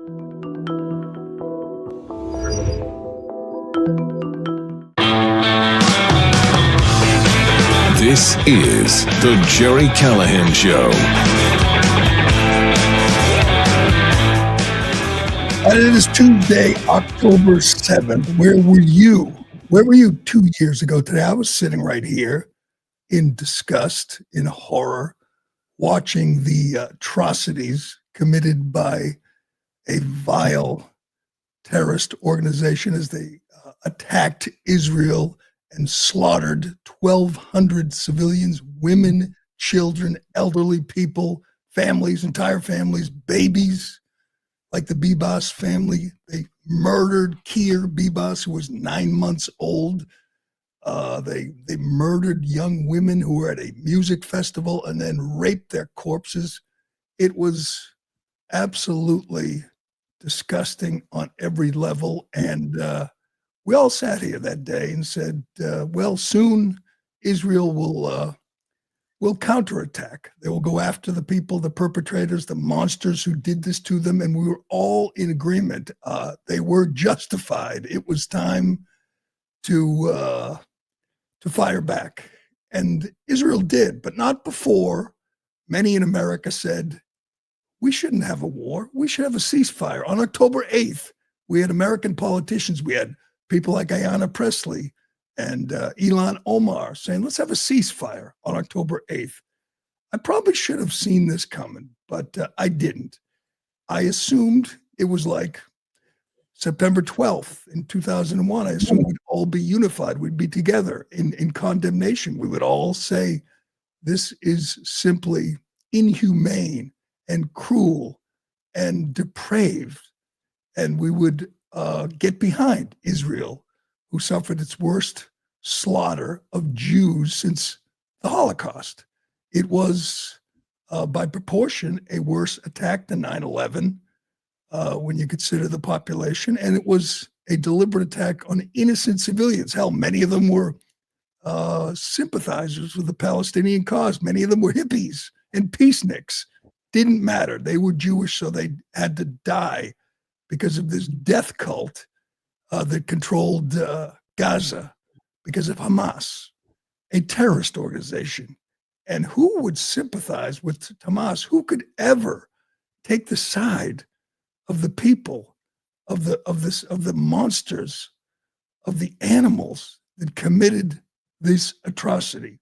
This is the Gerry Callahan Show. And it is Tuesday, October 7th. Where were you? Where were you 2 years ago today? I was sitting right here in disgust, in horror, watching the atrocities committed by a vile terrorist organization as they attacked Israel and slaughtered 1,200 civilians, women, children, elderly people, families, entire families, babies, like the Bibas family. They murdered Keir Bibas, who was 9 months old. They murdered young women who were at a music festival and then raped their corpses. It was absolutely disgusting on every level. And we all sat here that day and said, well, soon Israel will counterattack. They will go after the people, the perpetrators, the monsters who did this to them. And we were all in agreement. They were justified. It was time to fire back. And Israel did, but not before many in America said, we shouldn't have a war. We should have a ceasefire. On October 8th, we had American politicians. We had people like Ayanna Pressley and Ilhan Omar saying, let's have a ceasefire on October 8th. I probably should have seen this coming, but I didn't. I assumed it was like September 12th in 2001. I assumed we'd all be unified. We'd be together in condemnation. We would all say, this is simply inhumane and cruel and depraved. And we would get behind Israel, who suffered its worst slaughter of Jews since the Holocaust. It was, by proportion, a worse attack than 9/11 when you consider the population. And it was a deliberate attack on innocent civilians. Hell, many of them were sympathizers with the Palestinian cause. Many of them were hippies and peaceniks. Didn't matter. They were Jewish, so they had to die because of this death cult that controlled Gaza, because of Hamas, a terrorist organization. And who would sympathize with Hamas? Who could ever take the side of the people, of the monsters, of the animals that committed this atrocity?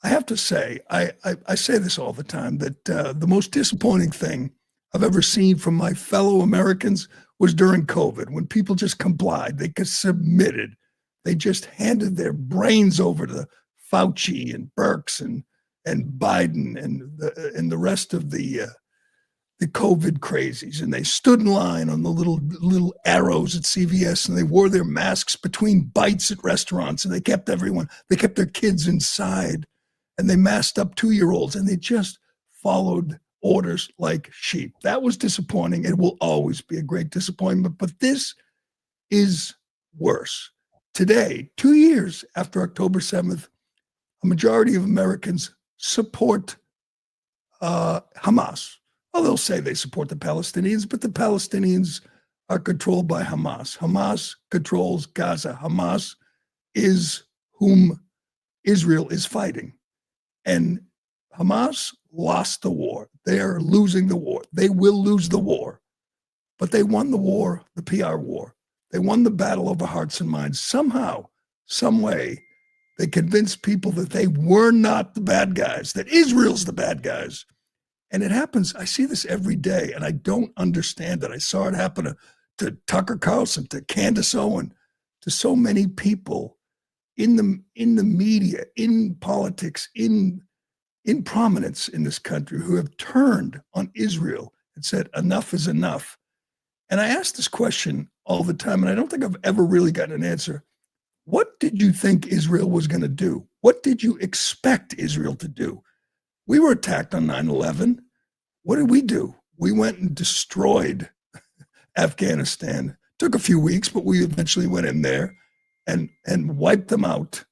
I have to say, I say this all the time, that the most disappointing thing I've ever seen from my fellow Americans was during COVID, when people just complied, they submitted, they just handed their brains over to Fauci and Birx and Biden and the rest of the COVID crazies, and they stood in line on the little arrows at CVS, and they wore their masks between bites at restaurants, and they kept their kids inside, and they masked up 2-year-olds, and they just followed orders like sheep. That was disappointing. It will always be a great disappointment, but this is worse. Today, 2 years after October 7th, a majority of Americans support Hamas. Well, they'll say they support the Palestinians, but the Palestinians are controlled by Hamas. Hamas controls Gaza. Hamas is whom Israel is fighting. And Hamas lost the war. They are losing the war. They will lose the war. But they won the war, the PR war. They won the battle over hearts and minds. Somehow, some way, they convinced people that they were not the bad guys, that Israel's the bad guys. And it happens. I see this every day, and I don't understand it. I saw it happen to Tucker Carlson, to Candace Owen, to so many people in the media, in politics, in prominence in this country, who have turned on Israel and said, enough is enough. And I ask this question all the time, and I don't think I've ever really gotten an answer. What did you think Israel was going to do? What did you expect Israel to do? We were attacked on 9/11. What did we do? We went and destroyed Afghanistan. Took a few weeks, but we eventually went in there and wiped them out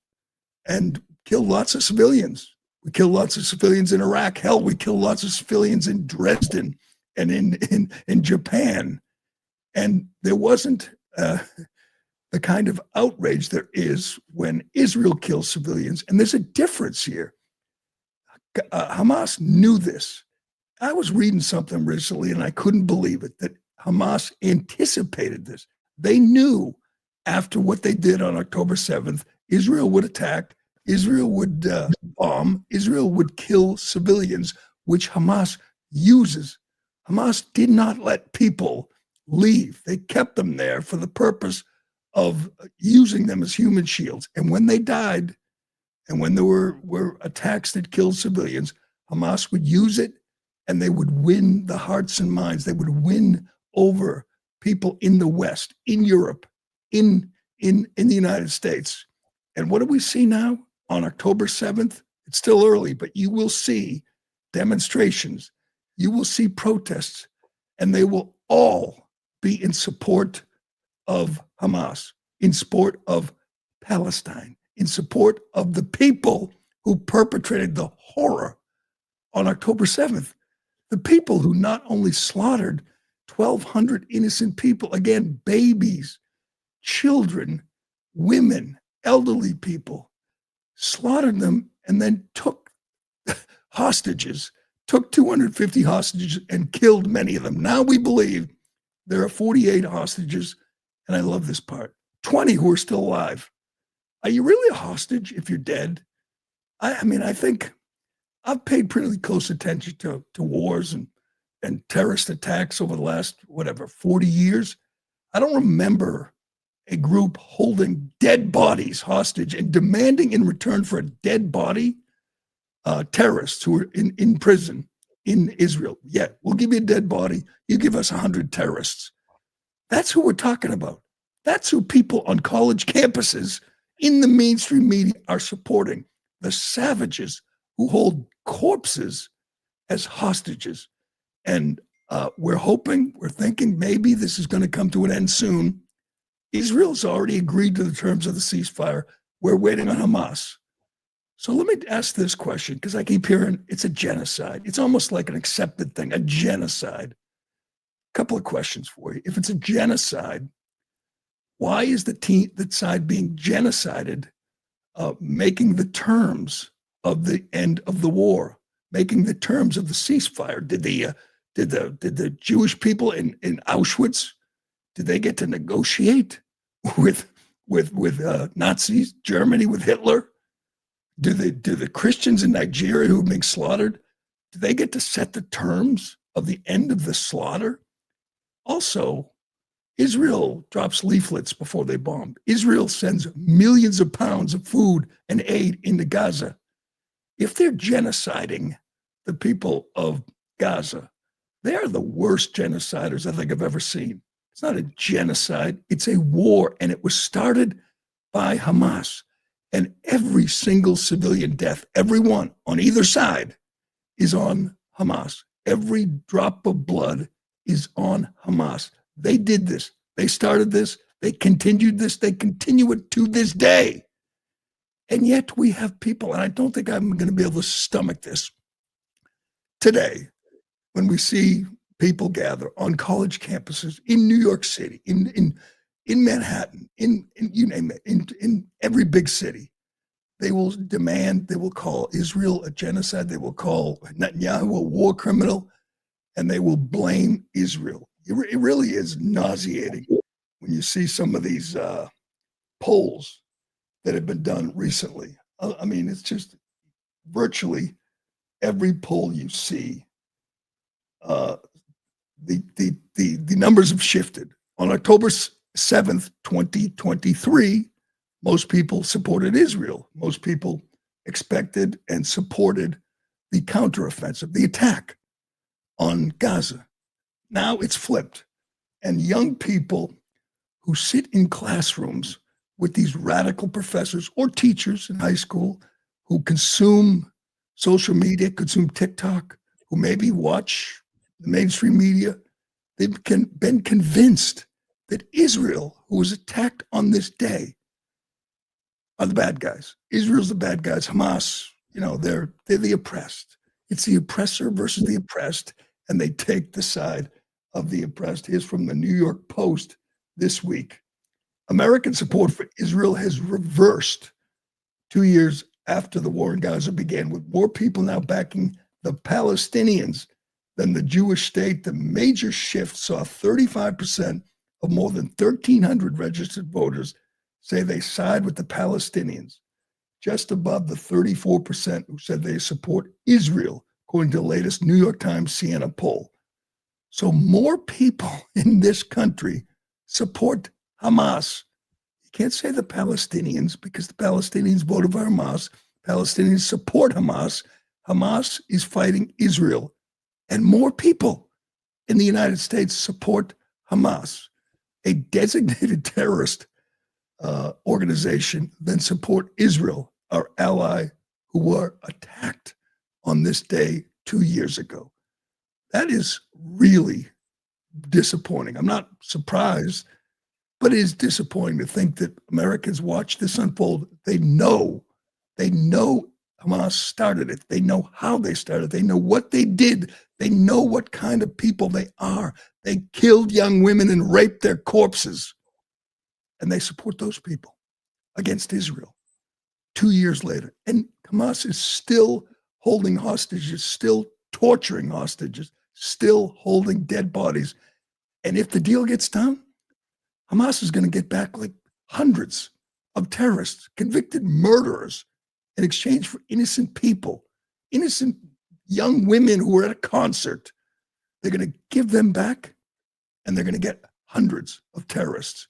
and killed lots of civilians. We killed lots of civilians in Iraq. Hell, we killed lots of civilians in Dresden and in Japan. And there wasn't the kind of outrage there is when Israel kills civilians. And there's a difference here. Hamas knew this. I was reading something recently and I couldn't believe it, that Hamas anticipated this. They knew after what they did on October 7th, Israel would attack, Israel would bomb, Israel would kill civilians, which Hamas uses. Hamas did not let people leave. They kept them there for the purpose of using them as human shields. And when they died, and when there were attacks that killed civilians, Hamas would use it and they would win the hearts and minds. They would win over people in the West, in Europe, in the United States. And what do we see now on October 7th? It's still early, but you will see demonstrations. You will see protests, and they will all be in support of Hamas, in support of Palestine, in support of the people who perpetrated the horror on October 7th. The people who not only slaughtered 1,200 innocent people, again, babies, children, women, elderly people, slaughtered them and then took hostages, took 250 hostages and killed many of them. Now we believe there are 48 hostages, and I love this part, 20 who are still alive. Are you really a hostage if you're dead? I mean, I think I've paid pretty close attention to wars and terrorist attacks over the last, 40 years. I don't remember a group holding dead bodies hostage and demanding in return for a dead body terrorists who are in prison in Israel. Yeah, we'll give you a dead body. You give us 100 terrorists. That's who we're talking about. That's who people on college campuses in the mainstream media are supporting. The savages who hold corpses as hostages. And we're thinking maybe this is going to come to an end soon. Israel's already agreed to the terms of the ceasefire. We're waiting on Hamas. So let me ask this question, because I keep hearing it's a genocide. It's almost like an accepted thing, a genocide. Couple of questions for you. If it's a genocide, why is the side being genocided making the terms of the end of the war, making the terms of the ceasefire? Did the Jewish people in Auschwitz, did they get to negotiate with Nazis, Germany, with Hitler? Do the Christians in Nigeria who are being slaughtered, do they get to set the terms of the end of the slaughter? Also, Israel drops leaflets before they bomb. Israel sends millions of pounds of food and aid into Gaza. If they're genociding the people of Gaza, they are the worst genociders I think I've ever seen. It's not a genocide, it's a war, and it was started by Hamas. And every single civilian death, everyone on either side, is on Hamas. Every drop of blood is on Hamas. They did this. They started this. They continued this. They continue it to this day. And yet we have people, and I don't think I'm going to be able to stomach this today, when we see people gather on college campuses in New York City, in Manhattan, in you name it, in every big city. They will demand, they will call Israel a genocide. They will call Netanyahu a war criminal, and they will blame Israel. It really is nauseating when you see some of these polls that have been done recently. I mean, it's just virtually every poll you see, the numbers have shifted. On October 7th, 2023, most people supported Israel. Most people expected and supported the counteroffensive, the attack on Gaza. Now it's flipped. And young people who sit in classrooms with these radical professors or teachers in high school who consume social media, consume TikTok, who maybe watch the mainstream media, they've been convinced that Israel, who was attacked on this day, are the bad guys. Israel's the bad guys. Hamas, they're the oppressed. It's the oppressor versus the oppressed, and they take the side of the oppressed. Here's from the New York Post this week. American support for Israel has reversed 2 years after the war in Gaza began, with more people now backing the Palestinians than the Jewish state. The major shift saw 35% of more than 1,300 registered voters say they side with the Palestinians, just above the 34% who said they support Israel, according to the latest New York Times Siena poll. So more people in this country support Hamas. You can't say the Palestinians, because the Palestinians voted for Hamas. Palestinians support Hamas. Hamas is fighting Israel. And more people in the United States support Hamas, a designated terrorist organization, than support Israel, our ally, who were attacked on this day 2 years ago. That is really disappointing. I'm not surprised, but it is disappointing to think that Americans watch this unfold. They know Hamas started it. They know how they started. They know what they did. They know what kind of people they are. They killed young women and raped their corpses. And they support those people against Israel 2 years later. And Hamas is still holding hostages, still torturing hostages, still holding dead bodies. And if the deal gets done, Hamas is going to get back like hundreds of terrorists, convicted murderers, in exchange for innocent people, innocent young women who were at a concert. They're going to give them back, and they're going to get hundreds of terrorists.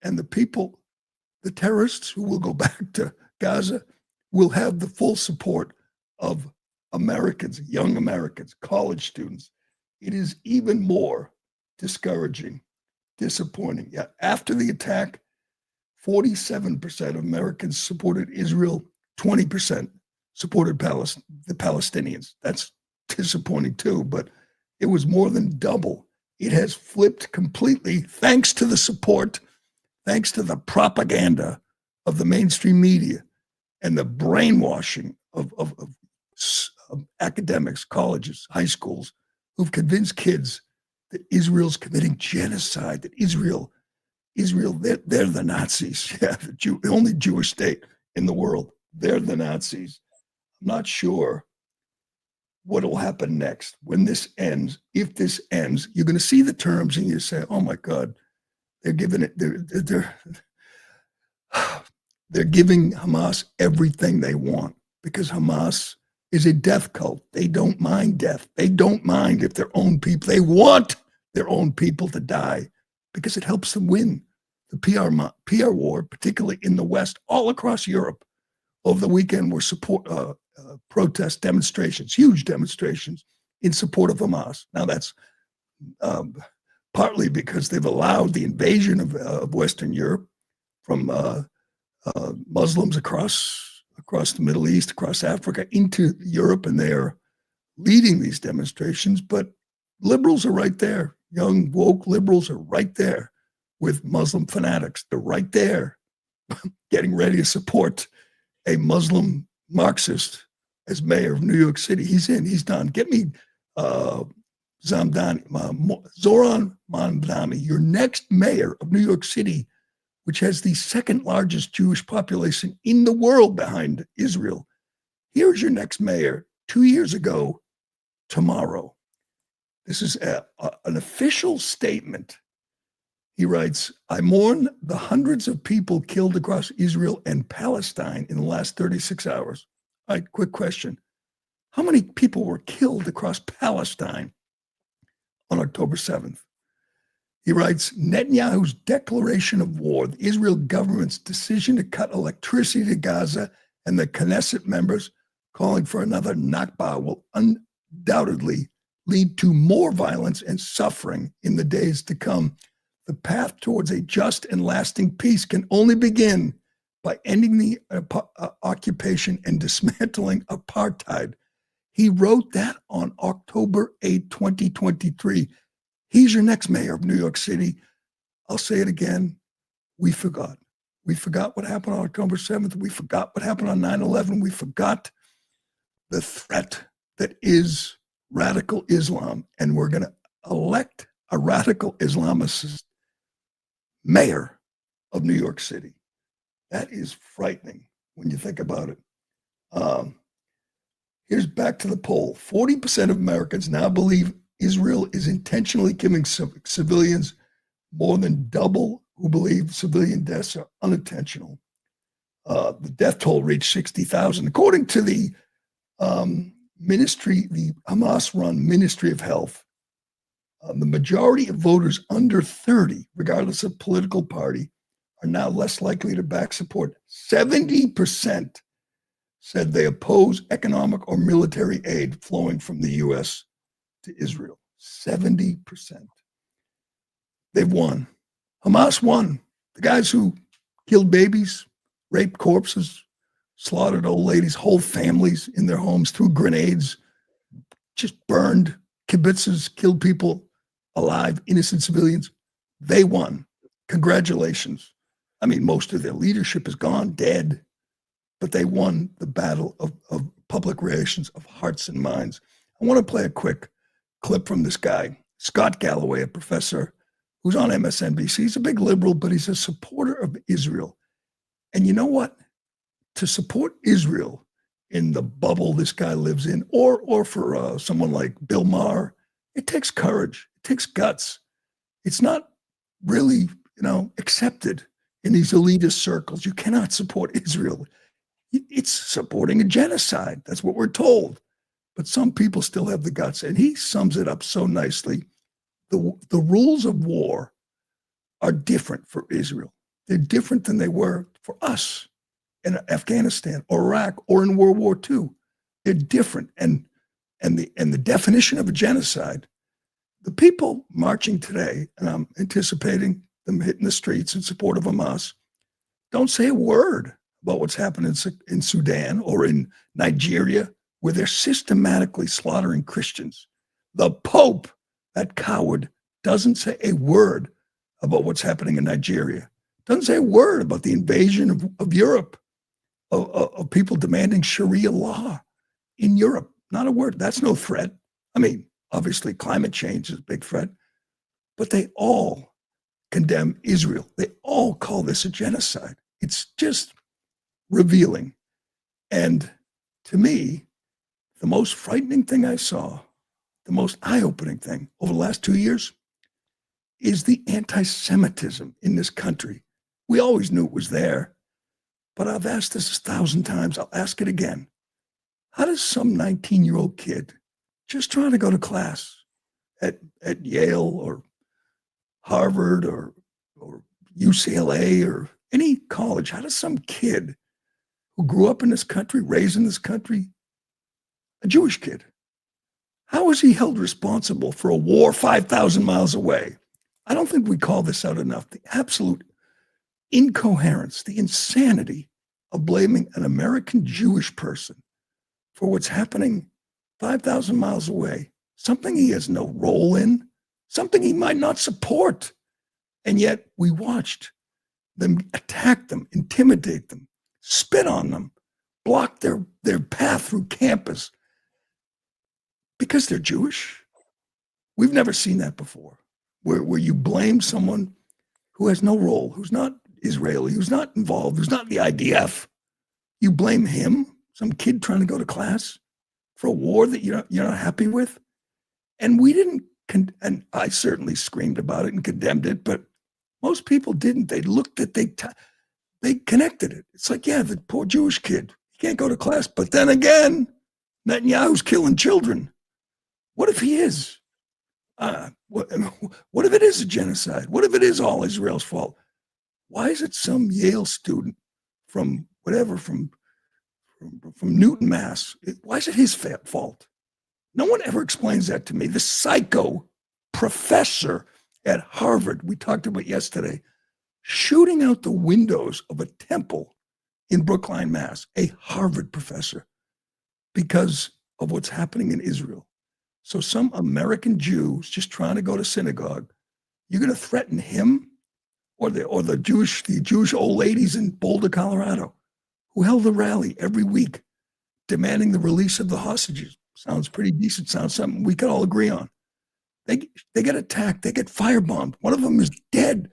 And the people, the terrorists who will go back to Gaza, will have the full support of Americans, young Americans, college students. It is even more discouraging, disappointing. Yeah, after the attack, 47% of Americans supported Israel, 20% supported the Palestinians. That's disappointing too, but it was more than double. It has flipped completely thanks to the support, thanks to the propaganda of the mainstream media and the brainwashing of academics, colleges, high schools, who've convinced kids that Israel's committing genocide, that Israel, they're the Nazis. Yeah, the only Jewish state in the world. They're the Nazis. I'm not sure what will happen next when this ends. If this ends, you're going to see the terms and you say, "Oh my God, they're giving it. They're giving Hamas everything they want, because Hamas is a death cult. They don't mind death. They don't mind if their own people. They want their own people to die because it helps them win the PR war, particularly in the West, all across Europe." Over the weekend were protest demonstrations, huge demonstrations in support of Hamas. Now that's partly because they've allowed the invasion of Western Europe from Muslims across the Middle East, across Africa, into Europe, and they are leading these demonstrations. But liberals are right there. Young, woke liberals are right there with Muslim fanatics. They're right there getting ready to support a Muslim Marxist as mayor of New York City. He's in, he's done. Get me Zoran Mamdani, your next mayor of New York City, which has the second largest Jewish population in the world behind Israel. Here's your next mayor 2 years ago tomorrow. This is an official statement. He writes, "I mourn the hundreds of people killed across Israel and Palestine in the last 36 hours. All right, quick question. How many people were killed across Palestine on October 7th? He writes, "Netanyahu's declaration of war, the Israel government's decision to cut electricity to Gaza, and the Knesset members calling for another Nakba will undoubtedly lead to more violence and suffering in the days to come. The path towards a just and lasting peace can only begin by ending the occupation and dismantling apartheid." He wrote that on October 8, 2023. He's your next mayor of New York City. I'll say it again. We forgot. We forgot what happened on October 7th. We forgot what happened on 9/11. We forgot the threat that is radical Islam, and we're going to elect a radical Islamist mayor of New York City. That is frightening when you think about it. Here's back to the poll. 40% of Americans now believe Israel is intentionally killing civilians, more than double who believe civilian deaths are unintentional. The death toll reached 60,000. According to the ministry, the Hamas-run Ministry of Health, the majority of voters under 30, regardless of political party, are now less likely to back support. 70% said they oppose economic or military aid flowing from the U.S. to Israel. 70%. They've won. Hamas won. The guys who killed babies, raped corpses, slaughtered old ladies, whole families in their homes, threw grenades, just burned kibbutzes, killed people alive, innocent civilians. They won. Congratulations. I mean, most of their leadership is gone, dead, but they won the battle of public relations, of hearts and minds. I want to play a quick clip from this guy, Scott Galloway, a professor who's on MSNBC. He's a big liberal, but he's a supporter of Israel. And you know what? To support Israel in the bubble this guy lives in, or for someone like Bill Maher, it takes courage. It takes guts. It's not really, accepted in these elitist circles. You cannot support Israel. It's supporting a genocide. That's what we're told. But some people still have the guts. And he sums it up so nicely. The rules of war are different for Israel. They're different than they were for us in Afghanistan or Iraq or in World War II. They're different. And the definition of a genocide, the people marching today, and I'm anticipating them hitting the streets in support of Hamas, don't say a word about what's happening in Sudan or in Nigeria, where they're systematically slaughtering Christians. The Pope, that coward, doesn't say a word about what's happening in Nigeria. Doesn't say a word about the invasion of Europe, of people demanding Sharia law in Europe. Not a word. That's no threat. I mean, obviously climate change is a big threat, but they all condemn Israel. They all call this a genocide. It's just revealing. And to me, the most frightening thing I saw, the most eye-opening thing over the last 2 years is the anti-Semitism in this country. We always knew it was there, but I've asked this 1,000 times. I'll ask it again. How does some 19-year-old kid just trying to go to class at Yale or Harvard or UCLA or any college, how does some kid who grew up in this country, raised in this country, a Jewish kid, how is he held responsible for a war 5,000 miles away? I don't think we call this out enough. The absolute incoherence, the insanity of blaming an American Jewish person for what's happening 5,000 miles away, something he has no role in, something he might not support. And yet we watched them attack them, intimidate them, spit on them, block their path through campus because they're Jewish. We've never seen that before, where you blame someone who has no role, who's not Israeli, who's not involved, who's not the IDF. You blame him, some kid trying to go to class, for a war that you're not happy with. And we didn't, and I certainly screamed about it and condemned it, but most people didn't. They looked at, they connected it. It's like, yeah, the poor Jewish kid, he can't go to class. But then again, Netanyahu's killing children. What if he is? What if it is a genocide? What if it is all Israel's fault? Why is it some Yale student from Newton, Mass? Why is it his fault? No one ever explains that to me. The psycho professor at Harvard, we talked about yesterday, shooting out the windows of a temple in Brookline, Mass, a Harvard professor, because of what's happening in Israel. So some American Jews just trying to go to synagogue, you're going to threaten him or the Jewish old ladies in Boulder, Colorado, who held a rally every week demanding the release of the hostages. Sounds pretty decent. Sounds something we could all agree on. They get attacked. They get firebombed. One of them is dead.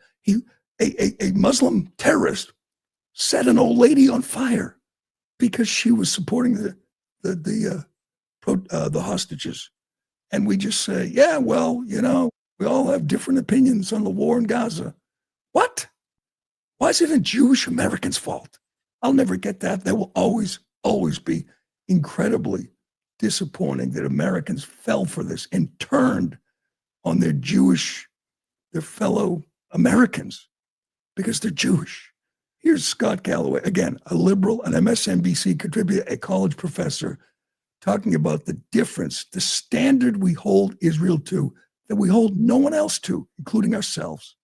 A Muslim terrorist set an old lady on fire because she was supporting the hostages. And we just say, yeah, well, we all have different opinions on the war in Gaza. What? Why is it a Jewish American's fault? I'll never get that. There will always be incredibly disappointing that Americans fell for this and turned on their fellow Americans because they're Jewish. Here's Scott Galloway, again, a liberal, an MSNBC contributor, a college professor, talking about the difference, the standard we hold Israel to, that we hold no one else to, including ourselves.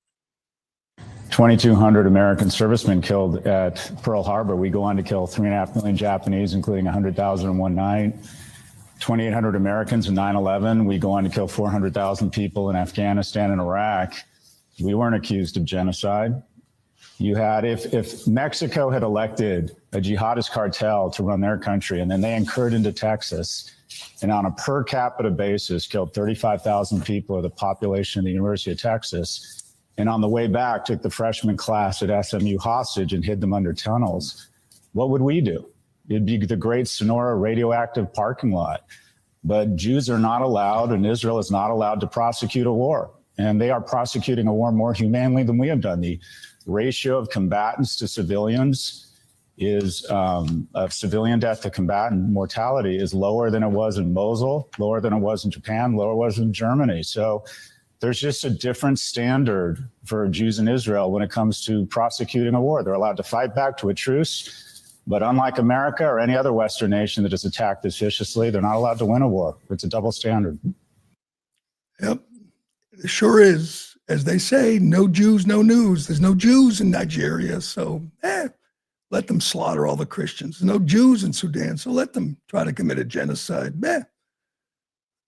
2,200 American servicemen killed at Pearl Harbor. We go on to kill 3.5 million Japanese, including 100,000 in one night. 2,800 Americans in 9/11. We go on to kill 400,000 people in Afghanistan and Iraq. We weren't accused of genocide. You had, if Mexico had elected a jihadist cartel to run their country, and then they incurred into Texas, and on a per capita basis killed 35,000 people, or the population of the University of Texas, and on the way back took the freshman class at SMU hostage and hid them under tunnels, what would we do? It'd be the great Sonora radioactive parking lot. But Jews are not allowed, and Israel is not allowed to prosecute a war. And they are prosecuting a war more humanely than we have done. The ratio of combatants to civilians is, of civilian death to combatant mortality is lower than it was in Mosul, lower than it was in Japan, lower than it was in Germany. So there's just a different standard for Jews in Israel when it comes to prosecuting a war. They're allowed to fight back to a truce. But unlike America or any other Western nation that has attacked this viciously, they're not allowed to win a war. It's a double standard. Yep, it sure is. As they say, no Jews, no news. There's no Jews in Nigeria, so let them slaughter all the Christians. There's no Jews in Sudan, so let them try to commit a genocide.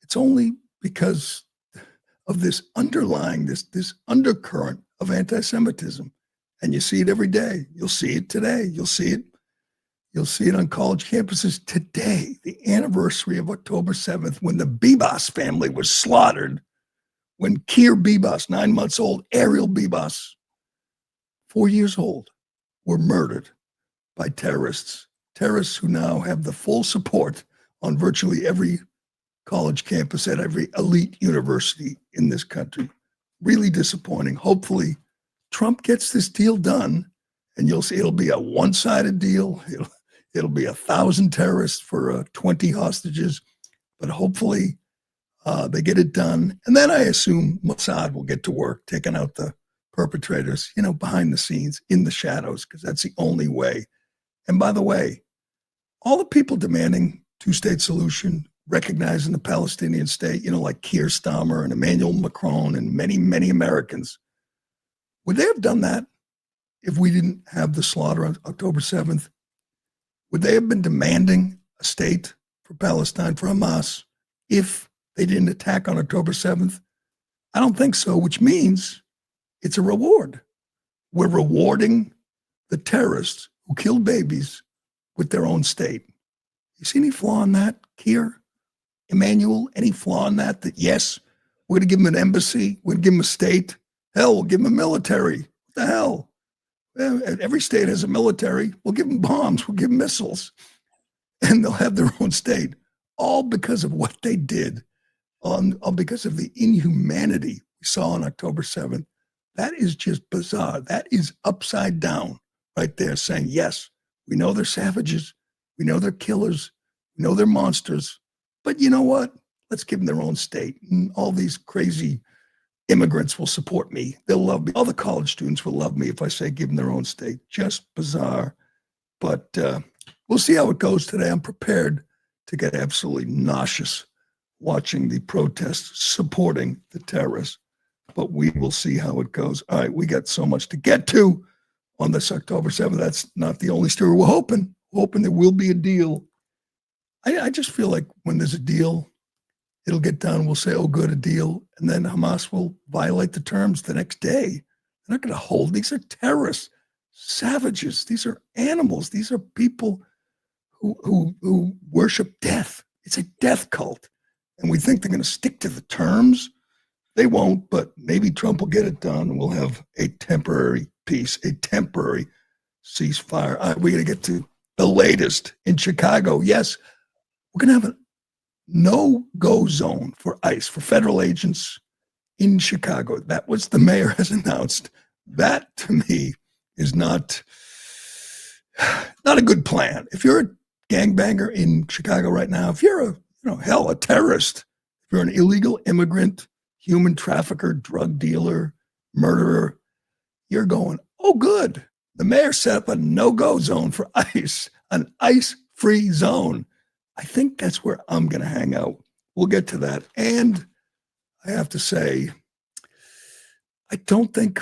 It's only because of this underlying, this undercurrent of anti-Semitism. And you see it every day. You'll see it today. You'll see it on college campuses today, the anniversary of October 7th, when the Bibas family was slaughtered, when Keir Bibas, 9 months old, Ariel Bibas, 4 years old, were murdered by terrorists who now have the full support on virtually every college campus at every elite university in this country. Really disappointing. Hopefully, Trump gets this deal done, and you'll see it'll be a one-sided deal. It'll be 1,000 terrorists for 20 hostages, but hopefully they get it done. And then I assume Mossad will get to work taking out the perpetrators, behind the scenes, in the shadows, because that's the only way. And by the way, all the people demanding two-state solution, recognizing the Palestinian state, like Keir Starmer and Emmanuel Macron and many, many Americans, would they have done that if we didn't have the slaughter on October 7th? Would they have been demanding a state for Palestine, for Hamas, if they didn't attack on October 7th? I don't think so, which means it's a reward. We're rewarding the terrorists who killed babies with their own state. You see any flaw in that, Keir? Emmanuel, any flaw in that? That yes, we're going to give them an embassy, we're going to give them a state. Hell, we'll give them a military. What the hell? Every state has a military. We'll give them bombs. We'll give them missiles. And they'll have their own state. All because of what they did, because of the inhumanity we saw on October 7th. That is just bizarre. That is upside down right there, saying, yes, we know they're savages. We know they're killers. We know they're monsters. But you know what? Let's give them their own state. And all these crazy immigrants will support me. They'll love me. All the college students will love me if I say give them their own state. Just bizarre. But we'll see how it goes today. I'm prepared to get absolutely nauseous watching the protests supporting the terrorists. But we will see how it goes. All right, we got so much to get to on this October 7th. That's not the only story. We're hoping there will be a deal. I just feel like when there's a deal, it'll get done. We'll say, oh, good, a deal. And then Hamas will violate the terms the next day. They're not going to hold. These are terrorists, savages. These are animals. These are people who worship death. It's a death cult. And we think they're going to stick to the terms. They won't, but maybe Trump will get it done and we'll have a temporary peace, a temporary ceasefire. We're going to get to the latest in Chicago. Yes, we're going to have a no-go zone for ICE, for federal agents in Chicago. That was the mayor has announced. That, to me, is not a good plan. If you're a gangbanger in Chicago right now, if you're a terrorist, if you're an illegal immigrant, human trafficker, drug dealer, murderer, you're going, oh, good. The mayor set up a no-go zone for ICE, an ICE-free zone. I think that's where I'm going to hang out. We'll get to that. And I have to say, I don't think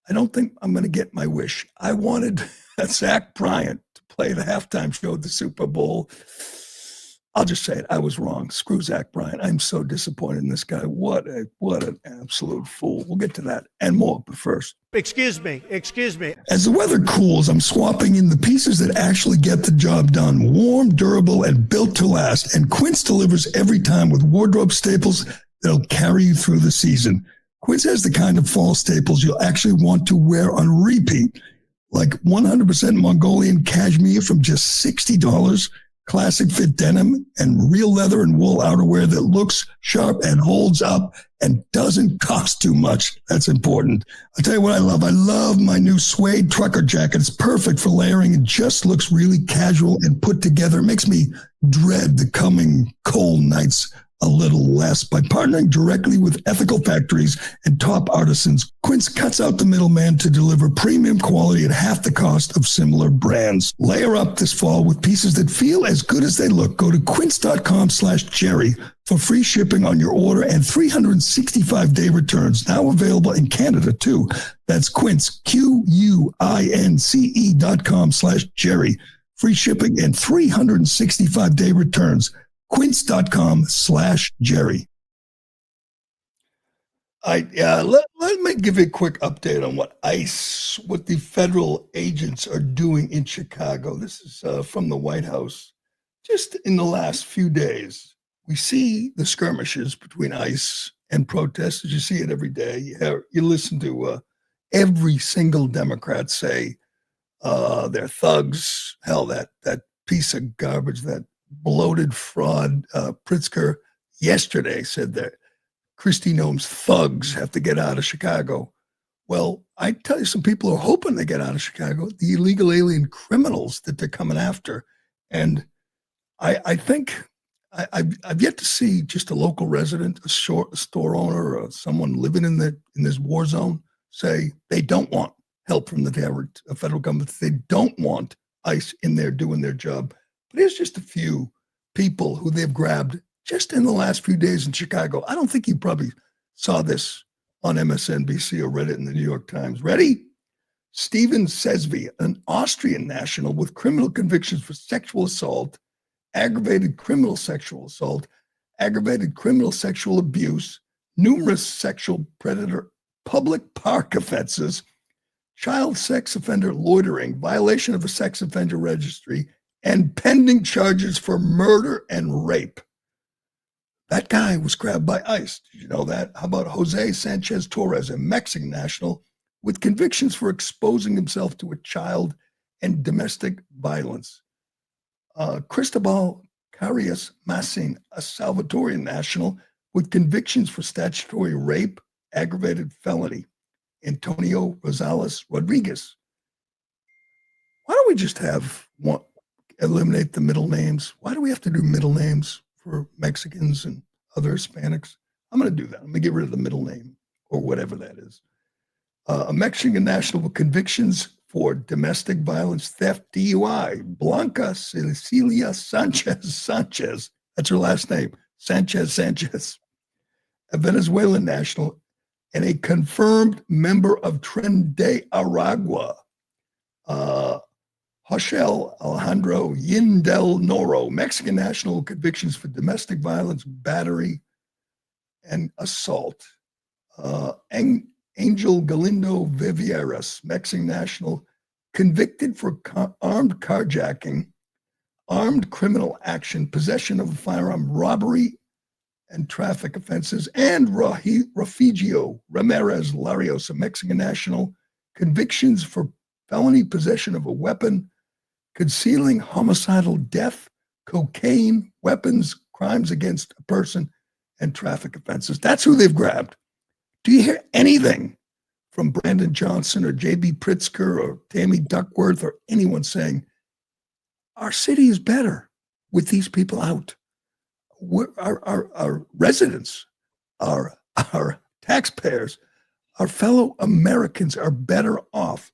I'm going to get my wish. I wanted Zach Bryan to play the halftime show at the Super Bowl. I'll just say it. I was wrong. Screw Zach Bryan. I'm so disappointed in this guy. What an absolute fool. We'll get to that and more, but first. Excuse me. As the weather cools, I'm swapping in the pieces that actually get the job done. Warm, durable, and built to last. And Quince delivers every time with wardrobe staples that'll carry you through the season. Quince has the kind of fall staples you'll actually want to wear on repeat, like 100% Mongolian cashmere from just $60, classic fit denim, and real leather and wool outerwear that looks sharp and holds up and doesn't cost too much. That's important. I'll tell you what I love. I love my new suede trucker jacket. It's perfect for layering and just looks really casual and put together. It makes me dread the coming cold nights a little less. By partnering directly with ethical factories and top artisans, Quince cuts out the middleman to deliver premium quality at half the cost of similar brands. Layer up this fall with pieces that feel as good as they look. Go to quince.com/Gerry for free shipping on your order and 365-day returns. Now available in Canada too. That's Quince, QUINCE.com/Gerry. Free shipping and 365-day returns. Quince.com/Gerry. Let me give you a quick update on what the federal agents are doing in Chicago. This is from the White House. Just in the last few days, we see the skirmishes between ICE and protesters. You see it every day. You listen to every single Democrat say they're thugs. Hell, that piece of garbage, that bloated fraud, Pritzker, yesterday said that Kristi Noem's thugs have to get out of Chicago. Well, I tell you, some people are hoping they get out of Chicago, the illegal alien criminals that they're coming after. And I think I've yet to see just a local resident, a store owner, or someone living in this war zone say they don't want help from the federal government. They don't want ICE in there doing their job. But here's just a few people who they've grabbed just in the last few days in Chicago. I don't think you probably saw this on MSNBC or read it in the New York Times. Ready? Steven Sesvy, an Austrian national with criminal convictions for sexual assault, aggravated criminal sexual assault, aggravated criminal sexual abuse, numerous sexual predator, public park offenses, child sex offender loitering, violation of a sex offender registry, and pending charges for murder and rape. That guy was grabbed by ICE. Did you know that? How about Jose Sanchez Torres, a Mexican national with convictions for exposing himself to a child and domestic violence? Cristobal Carias Massin, a Salvadorian national with convictions for statutory rape, aggravated felony. Antonio Rosales Rodriguez. Why don't we just eliminate the middle names? Why do we have to do middle names for Mexicans and other Hispanics? I'm going to do that. I'm going to get rid of the middle name or whatever that is. A Mexican national with convictions for domestic violence, theft, DUI, Blanca Cecilia Sanchez. That's her last name, Sanchez. A Venezuelan national and a confirmed member of Tren de Aragua. Hochel Alejandro Yindel Noro, Mexican national, convictions for domestic violence, battery, and assault. Angel Galindo Vivieras, Mexican national, convicted for armed carjacking, armed criminal action, possession of a firearm, robbery and traffic offenses, and Refugio Ramirez Larios, a Mexican national, convictions for felony possession of a weapon, concealing homicidal death, cocaine, weapons, crimes against a person, and traffic offenses. That's who they've grabbed. Do you hear anything from Brandon Johnson or J.B. Pritzker or Tammy Duckworth or anyone saying, our city is better with these people out? Our residents, our taxpayers, our fellow Americans are better off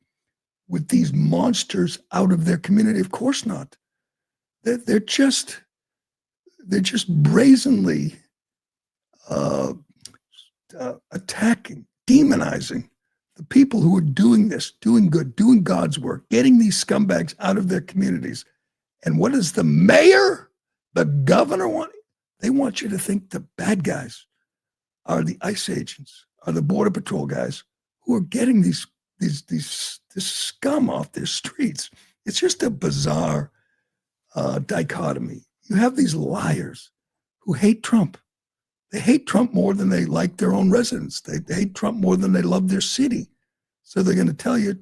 with these monsters out of their community? Of course not. They're just brazenly attacking, demonizing the people who are doing this, doing good, doing God's work, getting these scumbags out of their communities. And what does the mayor, the governor want? They want you to think the bad guys are the ICE agents, are the Border Patrol guys who are getting this scum off their streets. It's just a bizarre dichotomy. You have these liars who hate Trump. They hate Trump more than they like their own residents. They hate Trump more than they love their city. So they're going to tell you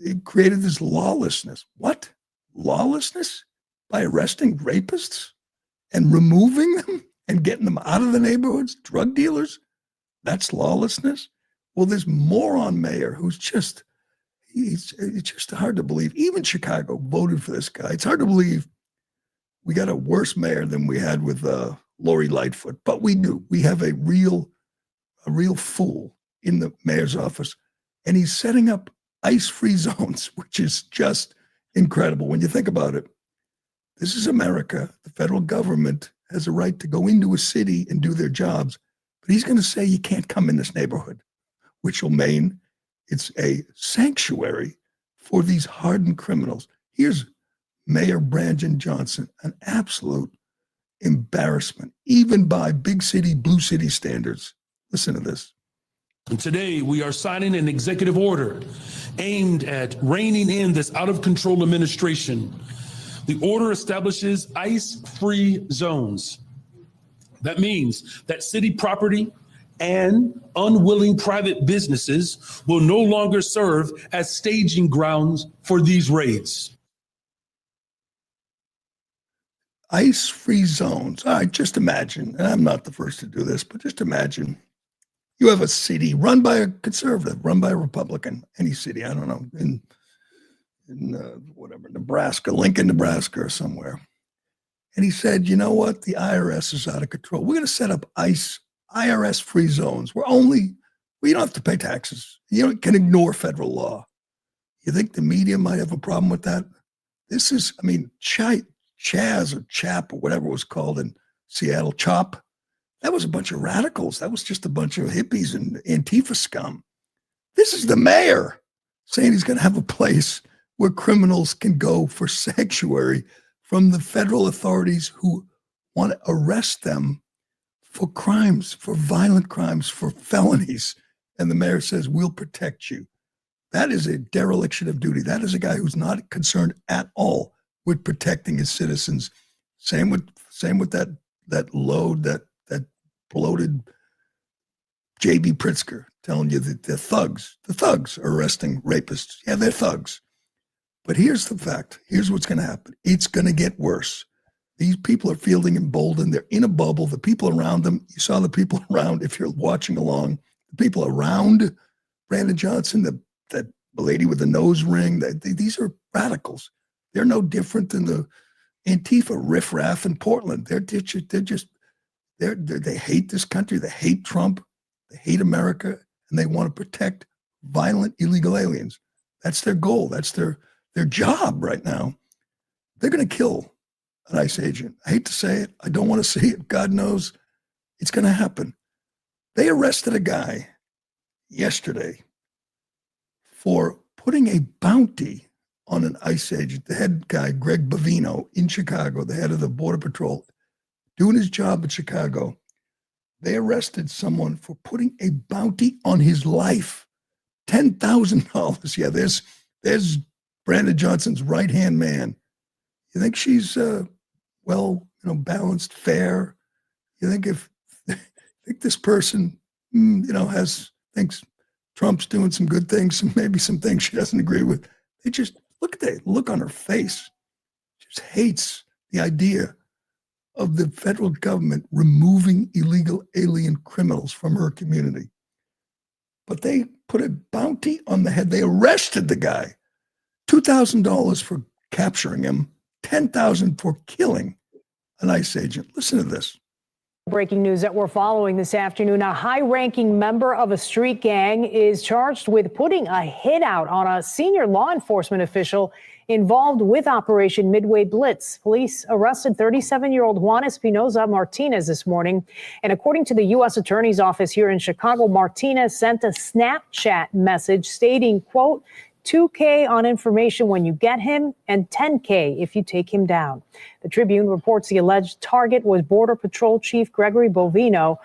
he created this lawlessness. What? Lawlessness? By arresting rapists and removing them and getting them out of the neighborhoods, drug dealers? That's lawlessness? Well, this moron mayor who's it's just hard to believe. Even Chicago voted for this guy. It's hard to believe we got a worse mayor than we had with Lori Lightfoot, but we do. We have a real fool in the mayor's office, and he's setting up ICE-free zones, which is just incredible when you think about it. This is America. The federal government has a right to go into a city and do their jobs, but he's going to say you can't come in this neighborhood, which will mean it's a sanctuary for these hardened criminals. Here's Mayor Brandon Johnson, an absolute embarrassment, even by big city, blue city standards. Listen to this. And today we are signing an executive order aimed at reining in this out-of-control administration. The order establishes ICE-free zones. That means that city property and unwilling private businesses will no longer serve as staging grounds for these raids. ICE-free zones. All right, just imagine, and I'm not the first to do this, but just imagine you have a city run by a conservative, run by a Republican, any city, I don't know, in Nebraska, Lincoln, Nebraska or somewhere. And he said, you know what? The IRS is out of control. We're going to set up IRS-free zones where we don't have to pay taxes. You can ignore federal law. You think the media might have a problem with that? This is, Chaz or Chap or whatever it was called in Seattle, Chop, that was a bunch of radicals. That was just a bunch of hippies and Antifa scum. This is the mayor saying he's going to have a place where criminals can go for sanctuary from the federal authorities who want to arrest them for crimes, for violent crimes, for felonies. And the mayor says, we'll protect you. That is a dereliction of duty. That is a guy who's not concerned at all with protecting his citizens. Same with that bloated J.B. Pritzker telling you that the thugs are arresting rapists. Yeah, they're thugs. But here's the fact. Here's what's going to happen. It's going to get worse. These people are feeling emboldened. They're in a bubble. The people around them, you saw the people around, if you're watching along, the people around Brandon Johnson, that lady with the nose ring, these are radicals. They're no different than the Antifa riffraff in Portland. They hate this country. They hate Trump. They hate America, and they want to protect violent illegal aliens. That's their goal. That's their job right now. They're going to kill an ICE agent. I hate to say it. I don't want to see it. God knows it's going to happen. They arrested a guy yesterday for putting a bounty on an ICE agent, the head guy, Greg Bavino, in Chicago, the head of the Border Patrol, doing his job in Chicago. They arrested someone for putting a bounty on his life, $10,000. Yeah, there's Brandon Johnson's right-hand man. You think she's well, balanced, fair? You think think this person, thinks Trump's doing some good things and maybe some things she doesn't agree with? They just look at the look on her face. She just hates the idea of the federal government removing illegal alien criminals from her community. But they put a bounty on the head. They arrested the guy. $2,000 for capturing him, $10,000 for killing an ICE agent. Listen to this. Breaking news that we're following this afternoon. A high-ranking member of a street gang is charged with putting a hit out on a senior law enforcement official involved with Operation Midway Blitz. Police arrested 37-year-old Juan Espinoza Martinez this morning. And according to the U.S. Attorney's Office here in Chicago, Martinez sent a Snapchat message stating, quote, $2K on information when you get him and $10K if you take him down. The Tribune reports the alleged target was Border Patrol Chief Gregory Bovino.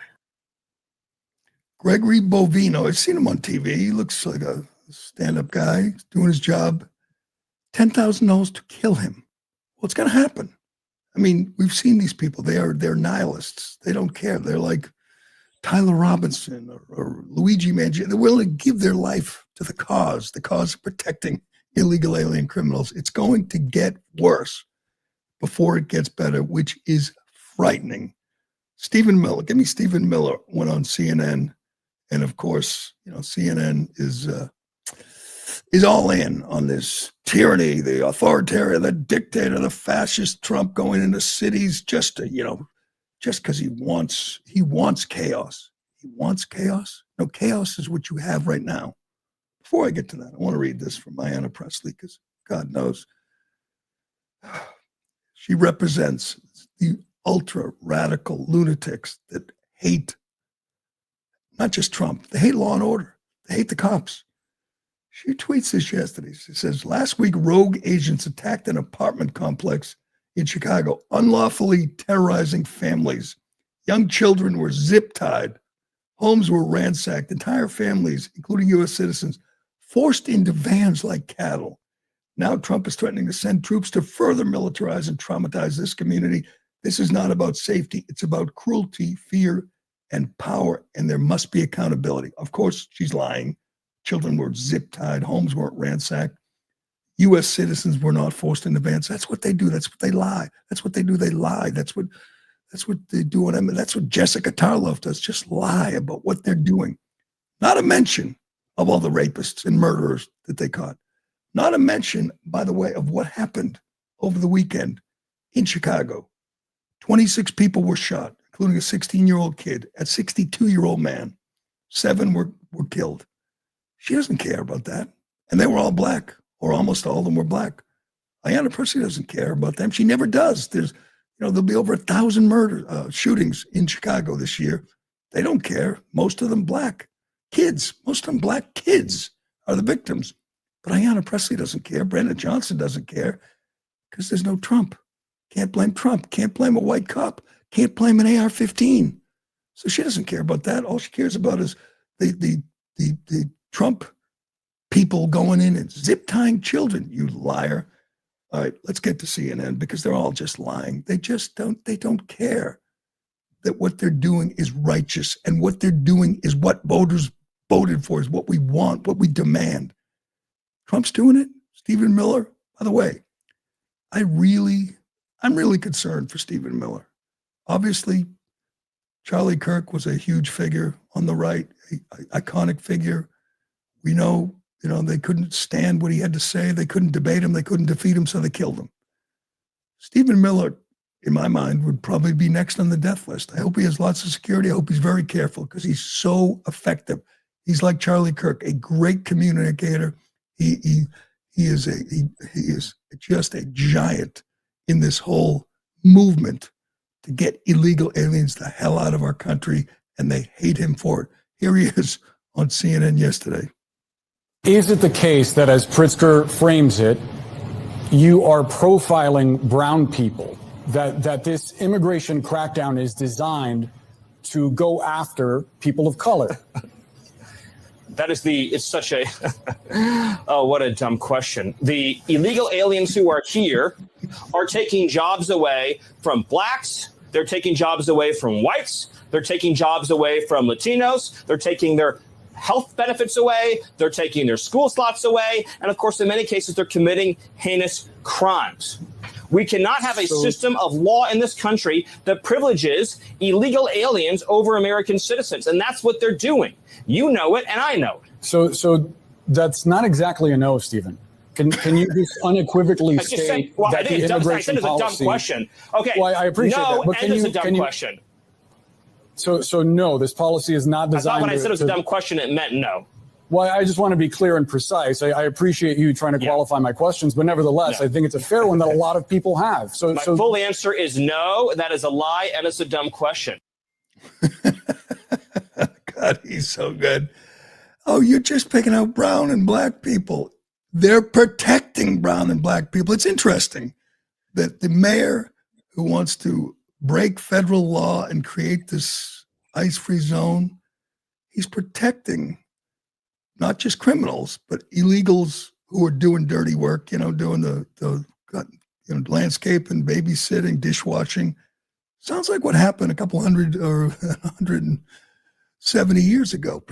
Gregory Bovino, I've seen him on TV. He looks like a stand-up guy doing his job. $10,000 to kill him. What's going to happen? I mean, we've seen these people. They're nihilists. They don't care. They're like Tyler Robinson or Luigi Mangione. They're willing to give their life to the cause of protecting illegal alien criminals. It's going to get worse before it gets better, which is frightening. Stephen Miller, give me Stephen Miller, went on CNN. And of course, CNN is all in on this tyranny, the authoritarian, the dictator, the fascist Trump going into cities just because he wants chaos. He wants chaos. No, chaos is what you have right now. Before I get to that, I want to read this from Ayanna Pressley because God knows she represents the ultra radical lunatics that hate not just Trump, they hate law and order, they hate the cops. She tweets this yesterday. She says, last week, rogue agents attacked an apartment complex in Chicago, unlawfully terrorizing families. Young children were zip-tied. Homes were ransacked. Entire families, including U.S. citizens, forced into vans like cattle. Now Trump is threatening to send troops to further militarize and traumatize this community. This is not about safety. It's about cruelty, fear, and power, and there must be accountability. Of course, she's lying. Children were zip-tied. Homes weren't ransacked. U.S. citizens were not forced into vans. That's what they do. That's what they lie. That's what they do. They lie. That's what they do. That's what Jessica Tarlov does. Just lie about what they're doing. Not a mention of all the rapists and murderers that they caught. Not a mention, by the way, of what happened over the weekend in Chicago. 26 people were shot, including a 16-year-old kid, a 62-year-old man. 7 were killed. She doesn't care about that. And they were all black, or almost all of them were black. Ayanna Pressley doesn't care about them. She never does. There'll be over 1,000 shootings in Chicago this year. They don't care. Most of them black kids. Most of them black kids are the victims. But Ayanna Pressley doesn't care. Brandon Johnson doesn't care because there's no Trump. Can't blame Trump. Can't blame a white cop. Can't blame an AR-15. So she doesn't care about that. All she cares about is the Trump people going in and zip tying children. You liar. All right, let's get to CNN because they're all just lying. They don't care that what they're doing is righteous, and what they're doing is what voters voted for, is what we want, what we demand. Trump's doing it. Stephen Miller, by the way, I'm really concerned for Stephen Miller. Obviously, Charlie Kirk was a huge figure on the right, an iconic figure. We know, they couldn't stand what he had to say. They couldn't debate him. They couldn't defeat him, so they killed him. Stephen Miller, in my mind, would probably be next on the death list. I hope he has lots of security. I hope he's very careful because he's so effective. He's like Charlie Kirk, a great communicator. He is just a giant in this whole movement to get illegal aliens the hell out of our country, and they hate him for it. Here he is on CNN yesterday. Is it the case that, as Pritzker frames it, you are profiling brown people, that this immigration crackdown is designed to go after people of color? It's such a, oh, what a dumb question. The illegal aliens who are here are taking jobs away from blacks. They're taking jobs away from whites. They're taking jobs away from Latinos. They're taking their health benefits away. They're taking their school slots away. And of course, in many cases, they're committing heinous crimes. We cannot have a system of law in this country that privileges illegal aliens over American citizens. And that's what they're doing. You know it, and I know it. So that's not exactly a no, Stephen. Can you just unequivocally state that the immigration policy? I said it's a dumb question. Okay. Well, I appreciate that. But and it's a dumb question. So no, this policy is not designed. I thought when I said it was a dumb question, it meant no. Well, I just want to be clear and precise. I appreciate you trying to qualify my questions, but nevertheless, I think it's a fair one that a lot of people have. So my full answer is no. That is a lie, and it's a dumb question. God, he's so good. Oh, you're just picking out brown and black people. They're protecting brown and black people. It's interesting that the mayor who wants to break federal law and create this ICE-free zone, he's protecting not just criminals, but illegals who are doing dirty work, doing the landscape and babysitting, dishwashing. Sounds like what happened a couple 100 or 170 years ago.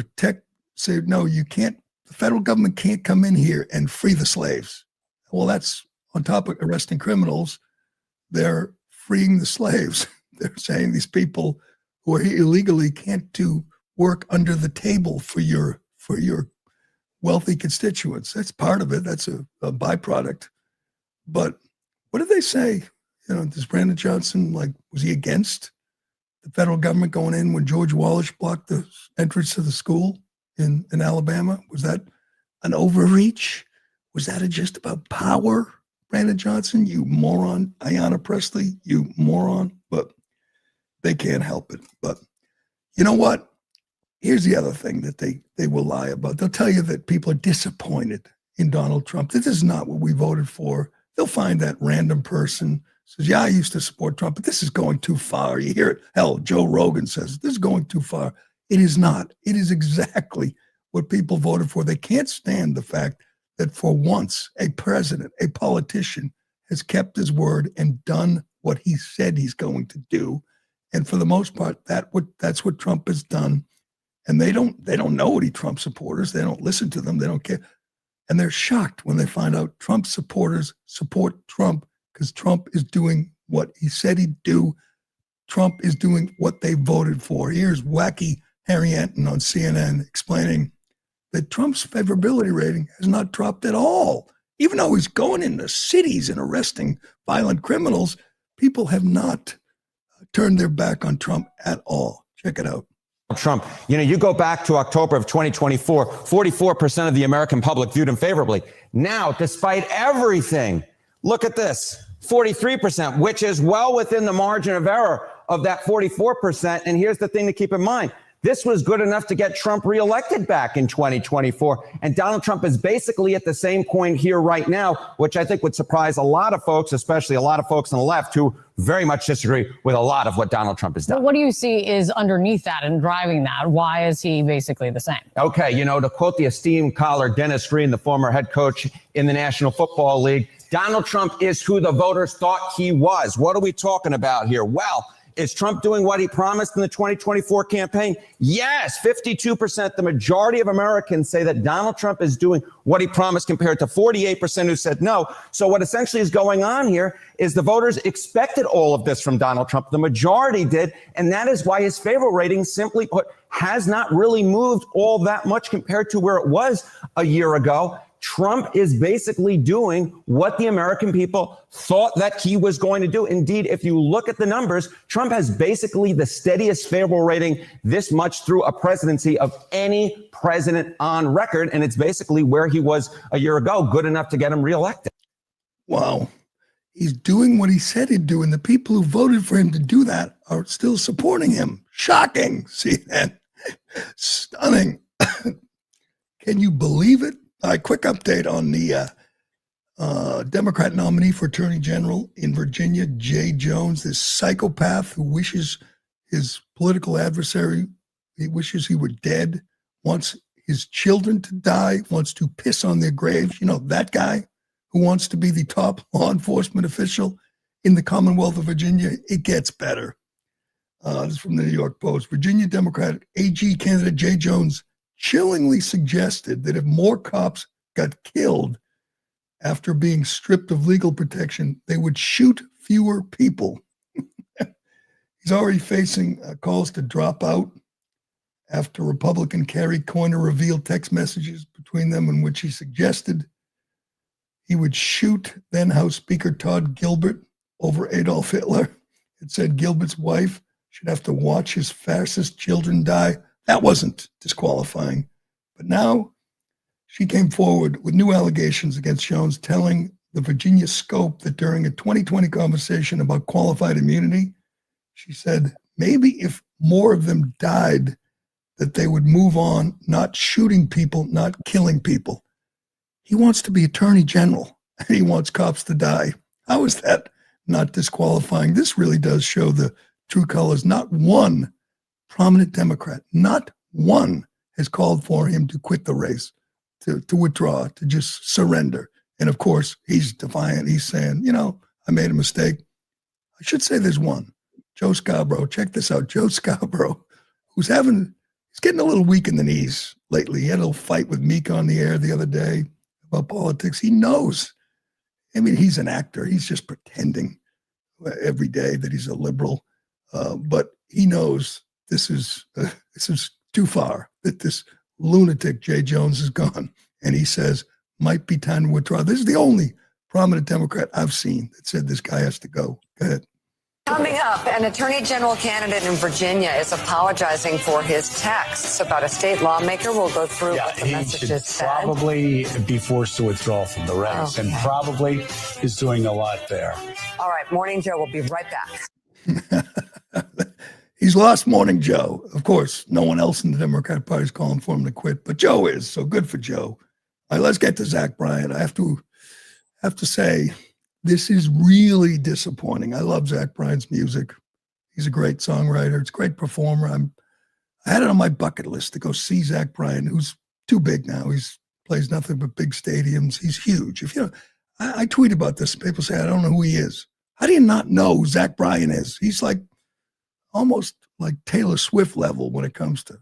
Say, no, you can't, the federal government can't come in here and free the slaves. Well, that's on top of arresting criminals. They're freeing the slaves. They're saying these people who are here illegally can't do work under the table for your wealthy constituents. That's part of it. That's a byproduct. But what did they say? Does Brandon Johnson, was he against the federal government going in when George Wallace blocked the entrance to the school in Alabama? Was that an overreach? Was that just about power? Brandon Johnson, you moron. Ayanna Pressley, you moron. But they can't help it. But you know what? Here's the other thing that they will lie about. They'll tell you that people are disappointed in Donald Trump. This is not what we voted for. They'll find that random person says, yeah, I used to support Trump, but this is going too far. You hear it. Hell, Joe Rogan says, this is going too far. It is not. It is exactly what people voted for. They can't stand the fact that for once a president, a politician, has kept his word and done what he said he's going to do. And for the most part, that's what Trump has done. And they don't know any Trump supporters. They don't listen to them. They don't care. And they're shocked when they find out Trump supporters support Trump because Trump is doing what he said he'd do. Trump is doing what they voted for. Here's wacky Harry Anton on CNN explaining that Trump's favorability rating has not dropped at all. Even though he's going into cities and arresting violent criminals, people have not turned their back on Trump at all. Check it out. Trump, you go back to October of 2024, 44% of the American public viewed him favorably. Now, despite everything, look at this, 43%, which is well within the margin of error of that 44%. And here's the thing to keep in mind. This was good enough to get Trump reelected back in 2024. And Donald Trump is basically at the same point here right now, which I think would surprise a lot of folks, especially a lot of folks on the left who very much disagree with a lot of what Donald Trump has done. But what do you see is underneath that and driving that? Why is he basically the same? Okay, to quote the esteemed caller, Dennis Green, the former head coach in the National Football League, Donald Trump is who the voters thought he was. What are we talking about here? Well, is Trump doing what he promised in the 2024 campaign? Yes, 52%. The majority of Americans say that Donald Trump is doing what he promised compared to 48% who said no. So what essentially is going on here is the voters expected all of this from Donald Trump. The majority did. And that is why his favorable rating, simply put, has not really moved all that much compared to where it was a year ago. Trump is basically doing what the American people thought that he was going to do. Indeed, if you look at the numbers, Trump has basically the steadiest favorable rating this much through a presidency of any president on record. And it's basically where he was a year ago, good enough to get him reelected. Wow. He's doing what he said he'd do. And the people who voted for him to do that are still supporting him. Shocking. See that? Stunning. Can you believe it? All right, quick update on the Democrat nominee for Attorney General in Virginia, Jay Jones, this psychopath who wishes his political adversary, he wishes he were dead, wants his children to die, wants to piss on their graves. That guy who wants to be the top law enforcement official in the Commonwealth of Virginia. It gets better. This is from the New York Post. Virginia Democrat AG candidate Jay Jones chillingly suggested that if more cops got killed after being stripped of legal protection, they would shoot fewer people. He's already facing calls to drop out after Republican Kerry Coyner revealed text messages between them in which he suggested he would shoot then House Speaker Todd Gilbert over Adolf Hitler. It said Gilbert's wife should have to watch his fascist children die. That wasn't disqualifying. But now she came forward with new allegations against Jones, telling the Virginia Scope that during a 2020 conversation about qualified immunity, she said maybe if more of them died, that they would move on, not shooting people, not killing people. He wants to be attorney general, and he wants cops to die. How is that not disqualifying? This really does show the true colors. Not one prominent Democrat, not one has called for him to quit the race, to withdraw, to just surrender. And of course, he's defiant. He's saying, you know, I made a mistake. I should say there's one. Joe Scarborough. Check this out. Joe Scarborough, he's getting a little weak in the knees lately. He had a little fight with Meek on the air the other day about politics. He knows. I mean, he's an actor. He's just pretending every day that he's a liberal. But he knows this is too far, that this lunatic Jay Jones is gone. And he says, might be time to withdraw. This is the only prominent Democrat I've seen that said this guy has to go. Go ahead. Coming up, an attorney general candidate in Virginia is apologizing for his texts about a state lawmaker. We'll go through what the messages said. Probably be forced to withdraw from the race, and probably is doing a lot there. All right, Morning Joe will be right back. He's lost Morning Joe. Of course, no one else in the Democratic Party is calling for him to quit, but Joe is, so good for Joe. All right, let's get to Zach Bryan. I have to say, this is really disappointing. I love Zach Bryan's music. He's a great songwriter. It's a great performer. I had it on my bucket list to go see Zach Bryan, who's too big now. He's plays nothing but big stadiums. He's huge. If you know, I tweet about this. People say, I don't know who he is. How do you not know who Zach Bryan is? He's like almost like Taylor Swift level when it comes to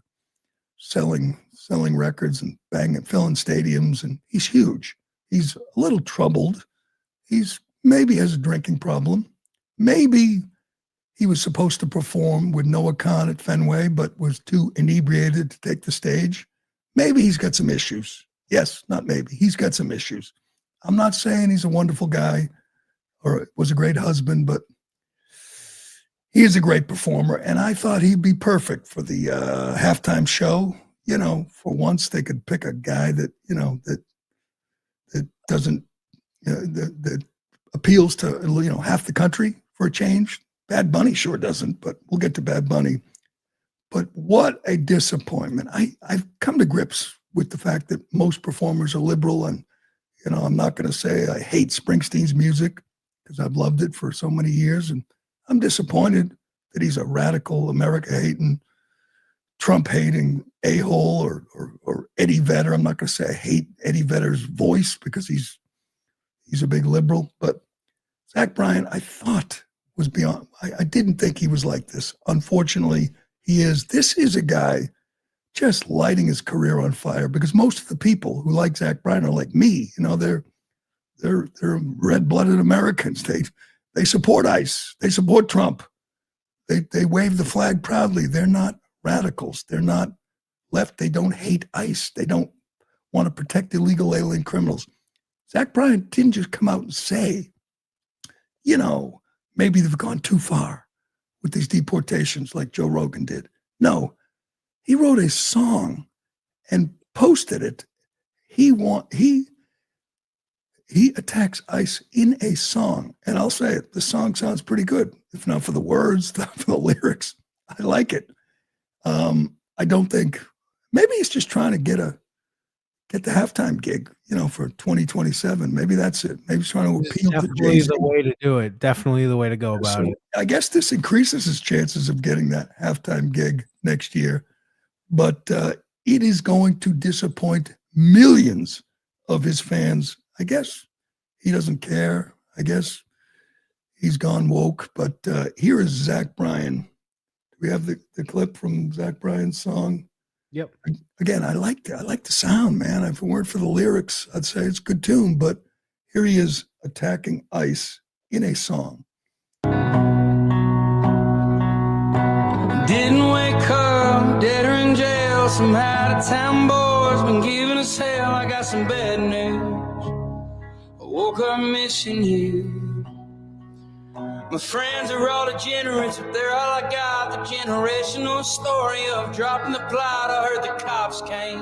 selling records and filling stadiums. And he's huge. He's a little troubled. He's maybe has a drinking problem. Maybe he was supposed to perform with Noah Khan at Fenway, but was too inebriated to take the stage. Maybe he's got some issues. Yes, not maybe. He's got some issues. I'm not saying he's a wonderful guy or was a great husband, but he is a great performer. And I thought he'd be perfect for the halftime show. You know, for once they could pick a guy that, you know, that doesn't, that appeals to, you know, half the country for a change. Bad Bunny sure doesn't, but we'll get to Bad Bunny. But what a disappointment. I've come to grips with the fact that most performers are liberal, and, you know, I'm not going to say I hate Springsteen's music because I've loved it for so many years, and I'm disappointed that he's a radical, America-hating, Trump-hating a-hole or Eddie Vedder. I'm not going to say I hate Eddie Vedder's voice because he's a big liberal, but Zach Bryan, I thought was beyond. I didn't think he was like this. Unfortunately, he is. This is a guy just lighting his career on fire, because most of the people who like Zach Bryan are like me. You know, they're red-blooded Americans. They support ICE. They support Trump. They wave the flag proudly. They're not radicals. They're not left. They don't hate ICE. They don't want to protect illegal alien criminals. Zach Bryan didn't just come out and say, you know, maybe they've gone too far with these deportations like Joe Rogan did. No, he wrote a song and posted it. He attacks ICE in a song. And I'll say it, the song sounds pretty good. If not for the words, for the lyrics, I like it. I don't think, maybe he's just trying to get the halftime gig, you know, for 2027. Maybe that's it. Maybe he's trying to appeal to Definitely the way to do it. Definitely the way to go about it. I guess this increases his chances of getting that halftime gig next year. But it is going to disappoint millions of his fans. I guess He doesn't care. I guess he's gone woke. But here is Zach Bryan. Do we have the clip from Zach Bryan's song? Yep. Again, I like the sound, man. If it weren't for the lyrics, I'd say it's a good tune. But here he is attacking ICE in a song. Didn't wake up, dead or in jail. Some out-of-town boys been giving us hell. I got some bad news. I woke up missing you. My friends are all degenerates, but they're all I got. The generational story of dropping the plot. I heard the cops came.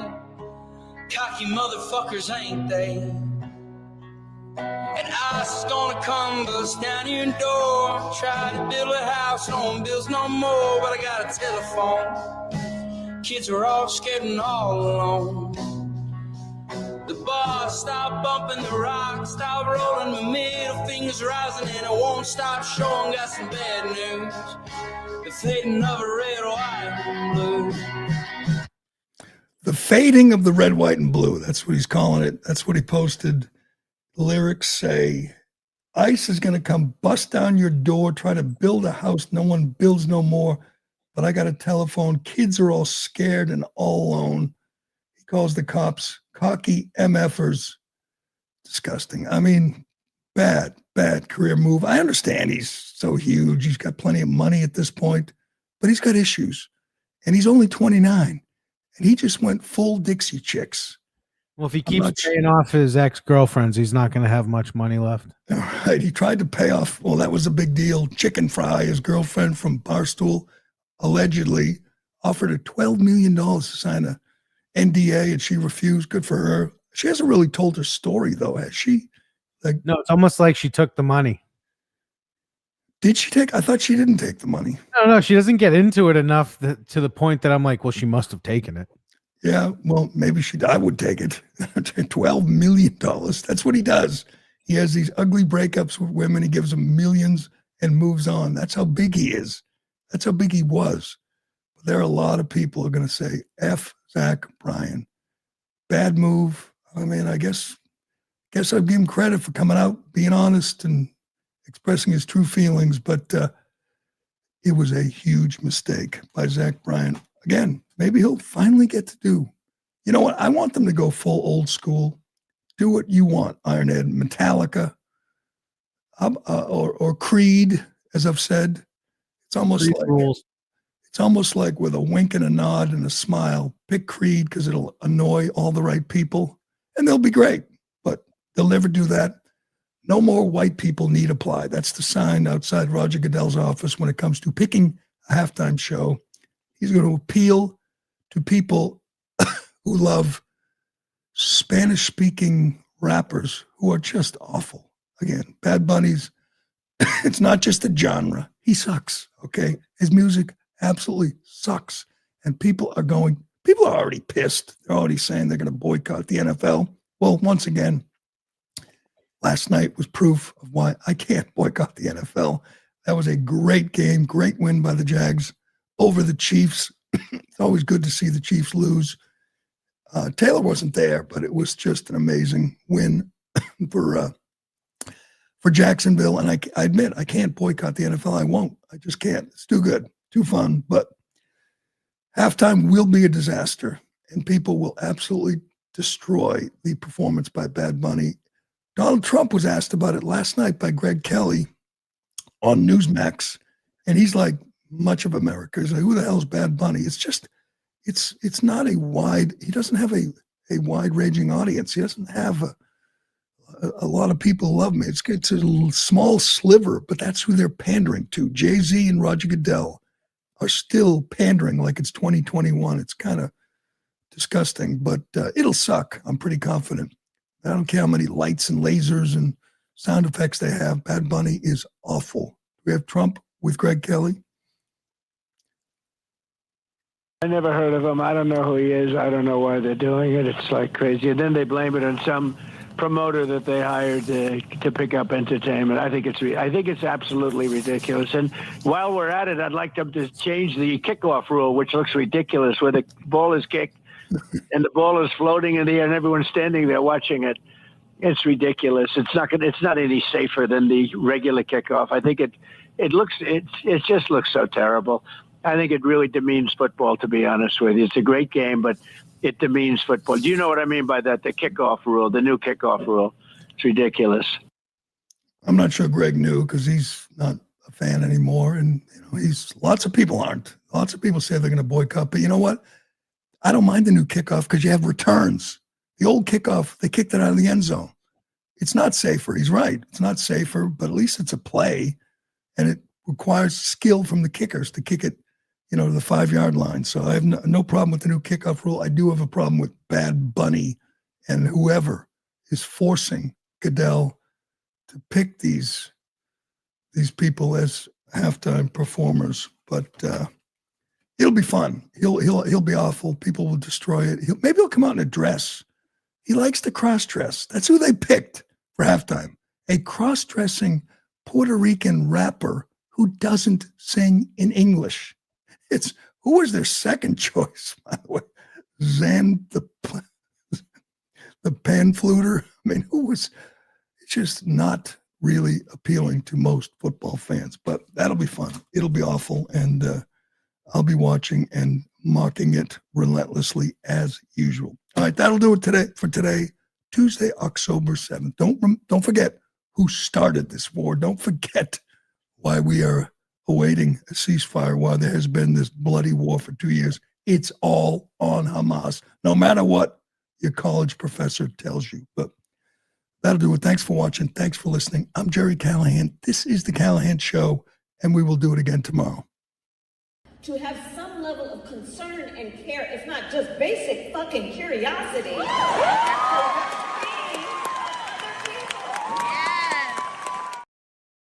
Cocky motherfuckers, ain't they? And ICE is gonna come bust down your door. Try to build a house, no one builds no more. But I got a telephone. Kids are all scared and all alone. The bars stop bumping, the rock stop rolling, my middle finger's rising and I won't stop showing. Got some bad news, the fading of a red, white, and blue. The fading of the red, white, and blue. That's what he's calling it. That's what he posted. The lyrics say, ICE is going to come bust down your door, try to build a house no one builds no more. But I got a telephone. Kids are all scared and all alone. He calls the cops cocky MFers. Disgusting. I mean, bad career move. I understand he's so huge. He's got plenty of money at this point, but he's got issues. And he's only 29. And he just went full Dixie Chicks. Well, if he keeps paying off his ex-girlfriends, he's not going to have much money left. All right. He tried to pay off, well, that was a big deal. Chicken Fry, his girlfriend from Barstool, allegedly offered her $12 million to sign a NDA, and she refused. Good for her. She hasn't really told her story, though, has she? No, it's almost like she took the money. Did she take? I thought she didn't take the money. No, she doesn't get into it enough to the point that I'm like, well, she must have taken it. Yeah, well, maybe I would take it. $12 million. That's what he does. He has these ugly breakups with women. He gives them millions and moves on. That's how big he is. That's how big he was. But there are a lot of people who are going to say, F Zach Bryan. Bad move. I mean, I guess I'd give him credit for coming out, being honest, and expressing his true feelings. But it was a huge mistake by Zach Bryan. Again, maybe he'll finally get to do. You know what? I want them to go full old school. Do what you want, Ironhead, Metallica, or Creed, as I've said. It's almost Creed like rules. It's almost like with a wink and a nod and a smile. Pick Creed because it'll annoy all the right people, and they'll be great. But they'll never do that. No more white people need apply. That's the sign outside Roger Goodell's office when it comes to picking a halftime show. He's going to appeal to people who love Spanish-speaking rappers who are just awful. Again, Bad Bunny's, it's not just a genre. He sucks, okay? His music absolutely sucks. And people are already pissed. They're already saying they're going to boycott the NFL. Well, once again, last night was proof of why I can't boycott the NFL. That was a great game, great win by the Jags over the Chiefs. It's always good to see the Chiefs lose. Taylor wasn't there, but it was just an amazing win for Jacksonville. And I admit, I can't boycott the NFL. I won't. I just can't. It's too good, too fun. But halftime will be a disaster, and people will absolutely destroy the performance by Bad Bunny. Donald Trump was asked about it last night by Greg Kelly on Newsmax, and he's like, much of America is like, who the hell's Bad Bunny? It's just, it's not he doesn't have a wide-ranging audience. He doesn't have a lot of people who love him. It's a small sliver, but that's who they're pandering to. Jay-Z and Roger Goodell are still pandering like it's 2021. It's kind of disgusting, but it'll suck. I'm pretty confident. I don't care how many lights and lasers and sound effects they have. Bad Bunny is awful. We have Trump with Greg Kelly. I never heard of him. I don't know who he is. I don't know why they're doing it. It's like crazy. And then they blame it on some promoter that they hired to pick up entertainment. I think it's absolutely ridiculous. And while we're at it, I'd like them to change the kickoff rule, which looks ridiculous, where the ball is kicked and the ball is floating in the air and everyone's standing there watching it. It's ridiculous. It's not any safer than the regular kickoff. I think it just looks so terrible. I think it really demeans football, to be honest with you. It's a great game, but it demeans football. Do you know what I mean by that? The kickoff rule, the new kickoff rule. It's ridiculous. I'm not sure Greg knew because he's not a fan anymore. And lots of people aren't. Lots of people say they're going to boycott. But you know what? I don't mind the new kickoff because you have returns. The old kickoff, they kicked it out of the end zone. It's not safer. He's right. It's not safer, but at least it's a play. And it requires skill from the kickers to kick it, to the 5-yard line. So I have no problem with the new kickoff rule. I do have a problem with Bad Bunny and whoever is forcing Goodell to pick these people as halftime performers. But it'll be fun. He'll be awful. People will destroy it. Maybe he'll come out in a dress. He likes to cross-dress. That's who they picked for halftime. A cross-dressing Puerto Rican rapper who doesn't sing in English. Who was their second choice, by the way? Zan, the pan fluter. I mean, it's just not really appealing to most football fans, but that'll be fun. It'll be awful, and I'll be watching and mocking it relentlessly as usual. All right, that'll do it for today, Tuesday, October 7th. Don't forget who started this war. Don't forget why we are awaiting a ceasefire while there has been this bloody war for 2 years. It's all on Hamas, no matter what your college professor tells you. But that'll do it. Thanks for watching. Thanks for listening. I'm Gerry Callahan. This is The Callahan Show, and we will do it again tomorrow. To have some level of concern and care, if not just basic fucking curiosity.